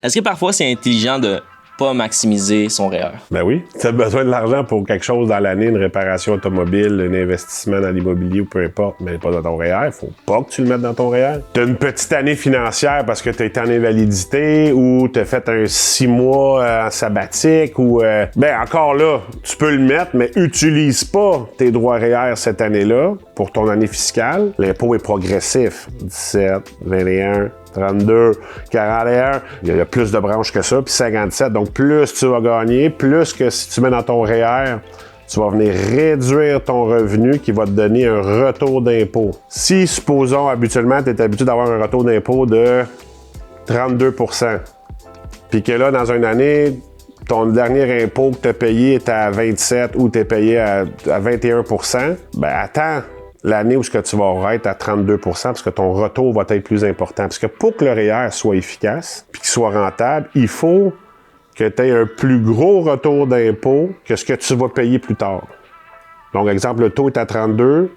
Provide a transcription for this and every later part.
Est-ce que parfois c'est intelligent de pas maximiser son REER? Ben oui. Tu as besoin de l'argent pour quelque chose dans l'année, une réparation automobile, un investissement dans l'immobilier ou peu importe, mais pas dans ton REER. Faut pas que tu le mettes dans ton REER. Tu as une petite année financière parce que tu as été en invalidité ou tu as fait un 6 mois en sabbatique ou... ben encore là, tu peux le mettre, mais utilise pas tes droits REER cette année-là pour ton année fiscale. L'impôt est progressif. 17, 21... 32, 41, il y a plus de branches que ça, puis 57. Donc, plus tu vas gagner, plus que si tu mets dans ton REER, tu vas venir réduire ton revenu qui va te donner un retour d'impôt. Si, supposons, habituellement, tu es habitué d'avoir un retour d'impôt de 32 %, puis que là, dans une année, ton dernier impôt que tu as payé est à 27 ou tu es payé à 21 %, ben attends l'année où tu vas être à 32 % parce que ton retour va être plus important. Parce que pour que le REER soit efficace puis qu'il soit rentable, il faut que tu aies un plus gros retour d'impôt que ce que tu vas payer plus tard. Donc, exemple, le taux est à 32,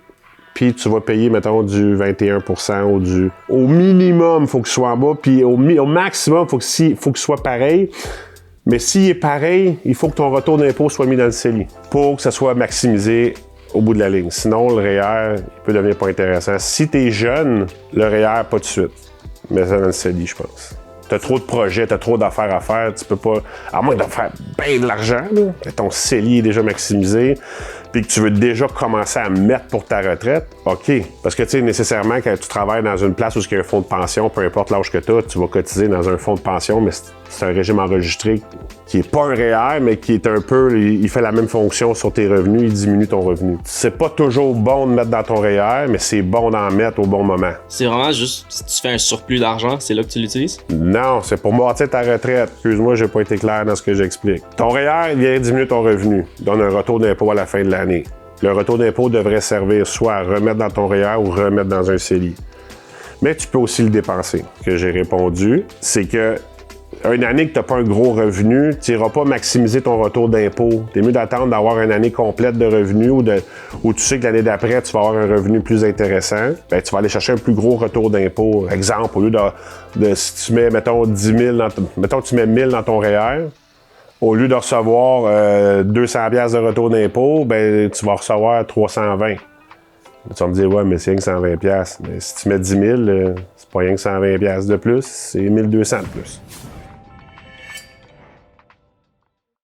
puis tu vas payer, mettons, du 21 % ou du... Au minimum, il faut qu'il soit en bas, puis au maximum, il faut qu'il soit pareil. Mais s'il est pareil, il faut que ton retour d'impôt soit mis dans le CELI pour que ça soit maximisé au bout de la ligne. Sinon, le REER, il peut devenir pas intéressant. Si tu es jeune, le REER, pas de suite. Mais ça dans le CELI, je pense. Tu as trop de projets, tu as trop d'affaires à faire. Tu peux pas... À moins de faire bien de l'argent, là, ton CELI est déjà maximisé, puis que tu veux déjà commencer à mettre pour ta retraite, OK. Parce que, tu sais, nécessairement, quand tu travailles dans une place où il y a un fonds de pension, peu importe l'âge que tu vas cotiser dans un fonds de pension, mais c'est un régime enregistré qui est pas un REER, mais qui est un peu... Il fait la même fonction sur tes revenus, il diminue ton revenu. C'est pas toujours bon de mettre dans ton REER, mais c'est bon d'en mettre au bon moment. C'est vraiment juste, si tu fais un surplus d'argent, c'est là que tu l'utilises? Non, c'est pour bâtir ta retraite. Excuse-moi, j'ai pas été clair dans ce que j'explique. Ton REER, il vient diminuer ton revenu, donne un retour d'impôt à la fin de l'année. Le retour d'impôt devrait servir soit à remettre dans ton REER ou remettre dans un CELI. Mais tu peux aussi le dépenser. Ce que j'ai répondu, c'est que une année que tu n'as pas un gros revenu, tu n'iras pas maximiser ton retour d'impôt. Tu es mieux d'attendre d'avoir une année complète de revenus où tu sais que l'année d'après, tu vas avoir un revenu plus intéressant. Ben, tu vas aller chercher un plus gros retour d'impôt. Exemple, au lieu de si tu mets, mettons, 10 000 mettons que tu mets 1000 dans ton REER, au lieu de recevoir 200 $ de retour d'impôt, ben, tu vas recevoir 320. Tu vas me dire, ouais, mais c'est rien que 120 $. Mais si tu mets 10 000, c'est pas rien que 120 $ de plus, c'est 1200 de plus.